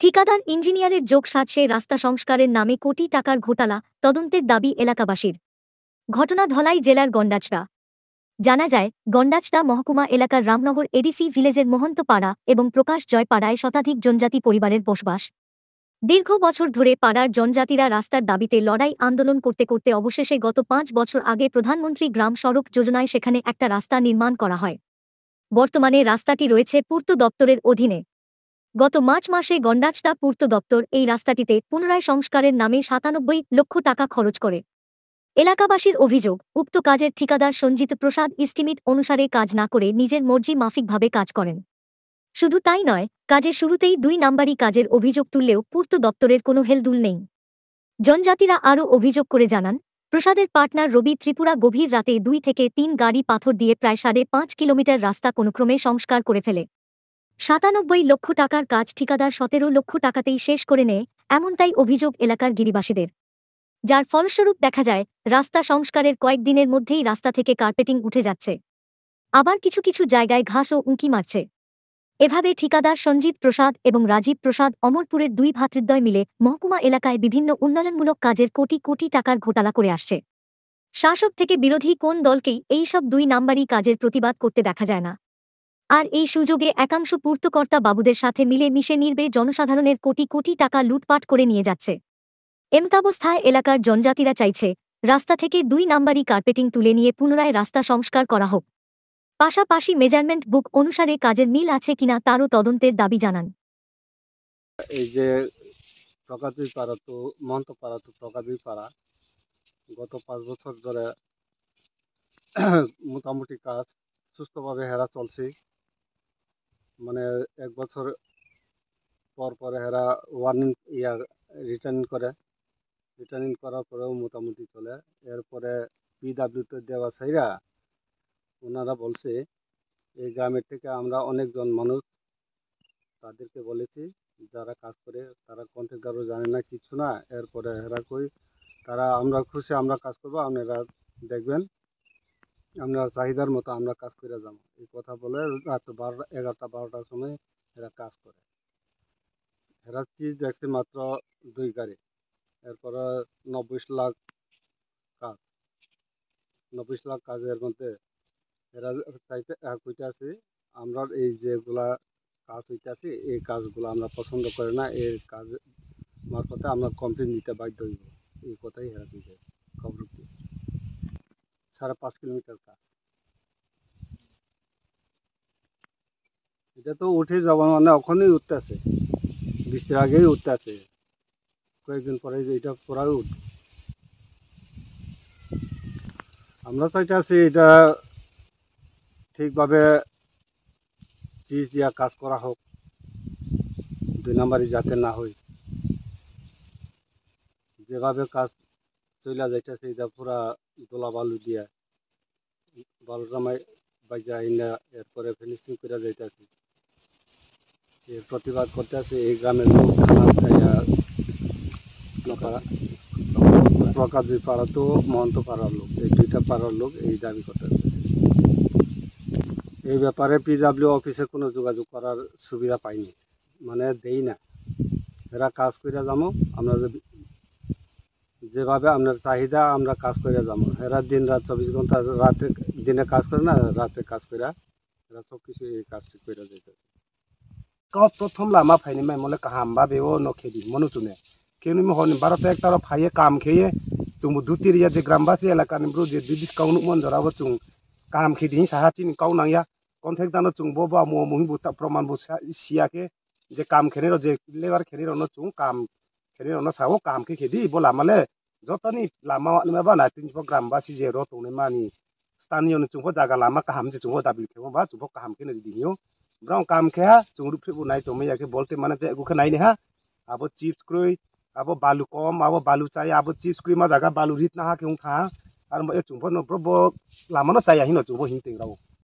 ঠিকাদার ইঞ্জিনিয়ারের যোগ সাজছে রাস্তা সংস্কারের নামে কোটি টাকার ঘোটালা, তদন্তের দাবি এলাকাবাসীর। ঘটনা ধলাই জেলার গন্ডাচড়া। জানা যায়, গন্ডাচড়া মহকুমা এলাকার রামনগর এডিসি ভিলেজের মহন্তপাড়া এবং প্রকাশ জয় পাড়ায় শতাধিক জনজাতি পরিবারের বসবাস। দীর্ঘ বছর ধরে পাড়ার জনজাতিরা রাস্তার দাবিতে লড়াই আন্দোলন করতে করতে অবশেষে গত 5 বছর আগে প্রধানমন্ত্রী গ্রাম সড়ক যোজনায় সেখানে একটা রাস্তা নির্মাণ করা হয়। বর্তমানে রাস্তাটি রয়েছে পূর্ত দপ্তরের অধীনে। গত মার্চ মাসে গন্ডাচড়া পূর্ত দপ্তর এই রাস্তাটিতে পুনরায় সংস্কারের নামে 97 লক্ষ টাকা খরচ করে। এলাকাবাসীর অভিযোগ, উক্ত কাজের ঠিকাদার সঞ্জিত প্রসাদ এস্টিমেট অনুসারে কাজ না করে নিজের মর্জি মাফিকভাবে কাজ করেন। শুধু তাই নয়, কাজের শুরুতেই 2 নাম্বারি কাজের অভিযোগ তুললেও পূর্ত দপ্তরের কোনো হেলদুল নেই। জনজাতিরা আরও অভিযোগ করে জানান, প্রসাদের পার্টনার রবি ত্রিপুরা গভীর রাতে 2 থেকে 3 গাড়ি পাথর দিয়ে প্রায় 5.5 কিলোমিটার রাস্তা কোনোক্রমে সংস্কার করে ফেলে। 97 লক্ষ টাকার কাজ ঠিকাদার 17 লক্ষ টাকাতেই শেষ করে নেয়, এমনটাই অভিযোগ এলাকার গিরিবাসীদের। যার ফলস্বরূপ দেখা যায়, রাস্তা সংস্কারের কয়েকদিনের মধ্যেই রাস্তা থেকে কার্পেটিং উঠে যাচ্ছে। আবার কিছু কিছু জায়গায় ঘাসও উঁকি মারছে। এভাবে ঠিকাদার সঞ্জিত প্রসাদ এবং রাজীব প্রসাদ অমরপুরের 2 ভ্রাতৃদ্বয় মিলে মহকুমা এলাকায় বিভিন্ন উন্নয়নমূলক কাজের কোটি কোটি টাকার ঘোটালা করে আসছে। শাসক থেকে বিরোধী কোন দলকেই এইসব 2 নাম্বারি কাজের প্রতিবাদ করতে দেখা যায় না। আর এই সুযোগে একাংশ পূর্তকর্তা বাবুদের সাথে মিলে মিশে নির্বে জনসাধারণের কোটি কোটি টাকা লুটপাট করে নিয়ে যাচ্ছে। এমতাবস্থায় এলাকার জনজাতিরা চাইছে, রাস্তা থেকে 2 নাম্বারি কার্পেটিং তুলে নিয়ে পুনরায় রাস্তা সংস্কার করা হোক। পাশাপাশি মেজারমেন্ট বুক অনুসারে কাজের মিল আছে কিনা তারও তদন্তের দাবি জানান। এই যে প্রকাশই পাড়া তো মহন্তপাড়া তো প্রকাশই পাড়া গত 5 বছর ধরে মোটামুটি কাজ সুস্থভাবে হেরা চলছে। মানে 1 বছর পর পরে হেরা ওয়ার্নিং রিটার্নিং করার পরেও মোটামুটি চলে। এরপরে পিডাব্লিউতে দেওয়া সাইরা ওনারা বলছে, এই গ্রামের থেকে আমরা অনেকজন মানুষ তাদেরকে বলেছি, যারা কাজ করে তারা কন্ট্রাক্টরও জানে না, কিছু না। এরপরে হেরা কই তারা আমরা খুশি, আমরা কাজ করবো, আপনারা দেখবেন, আপনার চাহিদার মতো আমরা কাজ করে যাবো, এই কথা বলে রাত 11টা 12টার সময় এরা কাজ করে। এরা চিজ দেখছি মাত্র 2 গাড়ি। এরপরে 90 লাখ কাজ, 90 লাখ কাজের মধ্যে এরা চাইতে কইতে আছে, আমরা এই যেগুলা কাজ হইতেছে এই কাজগুলো আমরা পছন্দ করি না, এই কাজ মারফতে আমরা কমপ্লেন দিতে বাধ্য হইব, এই কথাই হেরা দিয়েছে। খবর 5.5 কিলোমিটার কাজ, এটা তো উঠে যাওয়া মানে ওখানেই উঠতে আছে, বৃষ্টির আগেই উঠতে আছে, কয়েকদিন পরে এটা পড়াও উঠ। আমরা চাইতে আছি এটা ঠিকভাবে চিজ দিয়া কাজ করা হোক, 2 নাম্বারই যাতে না হয়। যেভাবে কাজ চলে যাইতেছে এটা পুরা দোলা বালু দিয়া বালু জামাই বাইজা আইনা এরপরে ফিনিশিং করে যাইতেছে। এর প্রতিবাদ করতে আছে এই গ্রামের লোক, প্রকাশী পাড়া তো মহন্ত পাড়ার লোক, এই 2টা পাড়ার লোক এই দাবি করতে আছে। এই ব্যাপারে পিডাব্লিউ অফিসে কোনো যোগাযোগ করার সুবিধা পাইনি, মানে দেই না। এরা কাজ করে যাবো, আমরা যেভাবে আপনার চাহিদা আমরা কাজ করে যাবো। এরা দিন রাত 24 ঘন্টা, রাতে দিনে কাজ করে না, রাতে কাজ করে এরা সব কিছু এই কাজ করে যেতে। প্রথম লামা ফাইনি মাই মলে কাহামবা বেও নখেদি মনুচুনে কেউনি মহনি 12 হেক্টর ফাইয়ে কাম খেয়ে जों दुतिरिया जे ग्रामबासी एलाकानि ब्रु जे बिबिस काउनु मनजराबो जों काम खेदि साहाचिन काउनांया कन्टेक्ट दानो जों बबा मो मुहि बुता प्रमाण बु सियाके जे काम खेनेरो जे लेबार खेनेरो न जों काम खेनेरो न सावो काम के खेदि बोला माले जतनि लामा माबा ना तिन ग्रामबासी जे रतौने मानि स्थानीय जों जागा लामा काहाम जे जों दाबिल खेबो बा जों काहाम खेने दिनियो ब्राउ काम खेहा जों रुफेबो नाय तो मैयाके बोलते माने ते गुखे नायने हा आबो चिप्स क्रुइ आबो बालू कम आबो बालू चाहिए आबो चिप्स क्रुइ मा जागा बालू रित ना हा केउ था आरो ए जों न ब्रबो लामा न चाहिए हिनो जों हिंते राव